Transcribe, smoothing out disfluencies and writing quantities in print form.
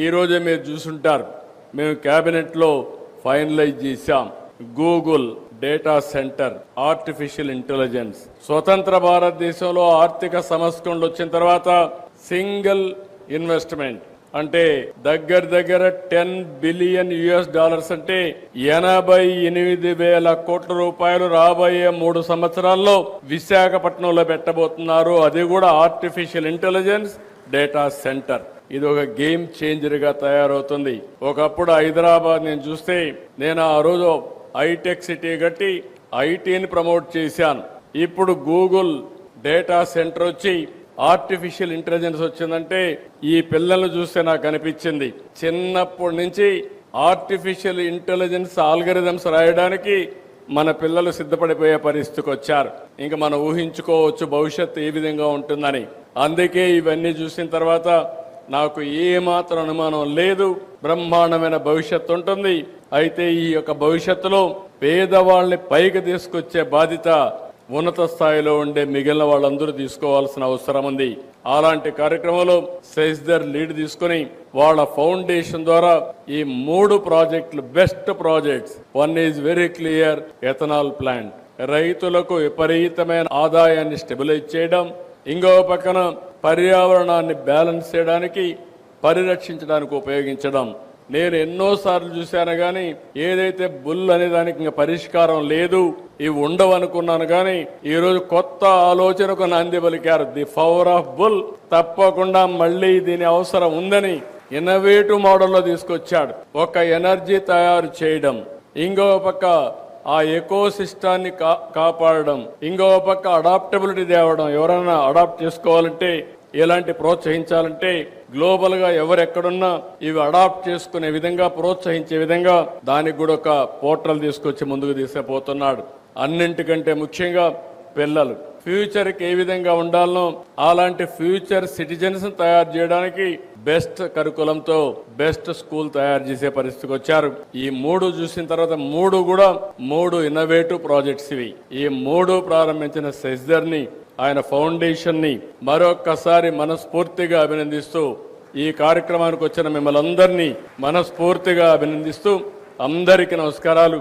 ఈ రోజే మీరు చూసుంటారు, మేము కేబినెట్లో ఫైనలైజ్ చేశాం. Google data centre, artificial intelligence. స్వతంత్ర భారతదేశంలో ఆర్థిక సంస్కరణలు వచ్చిన తర్వాత సింగిల్ ఇన్వెస్ట్మెంట్ అంటే దగ్గర 10 బిలియన్ US అంటే 88,000 కోట్ల రూపాయలు రాబోయే 3 సంవత్సరాల్లో విశాఖపట్నంలో పెట్టబోతున్నారు. అది కూడా ఆర్టిఫిషియల్ ఇంటెలిజెన్స్ డేటా సెంటర్. ఇది ఒక గేమ్ చేంజర్ గా తయారవుతుంది. ఒకప్పుడు హైదరాబాద్ నేను చూస్తే, నేను ఆ రోజు హైటెక్ సిటీ కట్టి ఐటీని ప్రమోట్ చేశాను. ఇప్పుడు గూగుల్ డేటా సెంటర్ వచ్చి ఆర్టిఫిషియల్ ఇంటెలిజెన్స్ వచ్చిందంటే ఈ పిల్లల్ని చూస్తే నాకు అనిపించింది, చిన్నప్పటి నుంచి ఆర్టిఫిషియల్ ఇంటెలిజెన్స్ ఆల్గరిథమ్స్ రాయడానికి మన పిల్లలు సిద్ధపడిపోయే పరిస్థితికి వచ్చారు. ఇంకా మనం ఊహించుకోవచ్చు భవిష్యత్తు ఏ విధంగా ఉంటుందని. అందుకే ఇవన్నీ చూసిన తర్వాత నాకు ఏమాత్రం అనుమానం లేదు, బ్రహ్మాండమైన భవిష్యత్తు ఉంటుంది. అయితే ఈ యొక్క భవిష్యత్తులో పేదవాళ్ళని పైకి తీసుకొచ్చే బాధ్యత ఉన్నత స్థాయిలో ఉండే మిగిలిన వాళ్ళందరూ తీసుకోవాల్సిన అవసరం ఉంది. అలాంటి కార్యక్రమంలో సెజ్దర్ లీడ్ తీసుకుని వాళ్ళ ఫౌండేషన్ ద్వారా ఈ 3 ప్రాజెక్టులు best projects. One is very clear, ethanol plant, రైతులకు విపరీతమైన ఆదాయాన్ని స్టెబిలైజ్ చేయడం. ఇంకో పక్కన పర్యావరణాన్ని బ్యాలెన్స్ చేయడానికి, పరిరక్షించడానికి ఉపయోగించడం. నేను ఎన్నోసార్లు చూశాను కానీ ఏదైతే బుల్ అనే దానికి ఇంకా పరిష్కారం లేదు, ఇవి ఉండవనుకున్నాను కానీ ఈరోజు కొత్త ఆలోచనకు నాంది పలికారు. The power of bull. తప్పకుండా మళ్ళీ దీని అవసరం ఉందని ఇన్నోవేటివ్ మోడల్లో తీసుకొచ్చాడు. ఒక ఎనర్జీ తయారు చేయడం, ఇంకో పక్క ఆ ఎకో సిస్టాన్ని కాపాడడం, ఇంకో పక్క అడాప్టబిలిటీ తేవడం. ఎవరైనా అడాప్ట్ చేసుకోవాలంటే, ఇలాంటి ప్రోత్సహించాలంటే గ్లోబల్ గా ఎవరెక్కడున్నా ఇవి అడాప్ట్ చేసుకునే విధంగా, ప్రోత్సహించే విధంగా దానికి కూడా ఒక పోర్టల్ తీసుకొచ్చి ముందుకు తీసుకుపోతున్నాడు. అన్నింటికంటే ముఖ్యంగా పిల్లలు ఫ్యూచర్కి ఏ విధంగా ఉండాలనో అలాంటి ఫ్యూచర్ సిటిజన్స్ తయారు చేయడానికి బెస్ట్ కరికులంతో బెస్ట్ స్కూల్ తయారు చేసే పరిస్థితికి వచ్చారు. ఈ 3 చూసిన తర్వాత 3 కూడా 3 ఇన్నోవేటివ్ ప్రాజెక్ట్స్ ఇవి. ఈ 3 ప్రారంభించిన సెజ్దర్ ని, ఆయన ఫౌండేషన్ ని మరొక్కసారి మనస్ఫూర్తిగా అభినందిస్తూ, ఈ కార్యక్రమానికి వచ్చిన మిమ్మల్ని అందరినీ మనస్ఫూర్తిగా అభినందిస్తూ, అందరికీ నమస్కారాలు.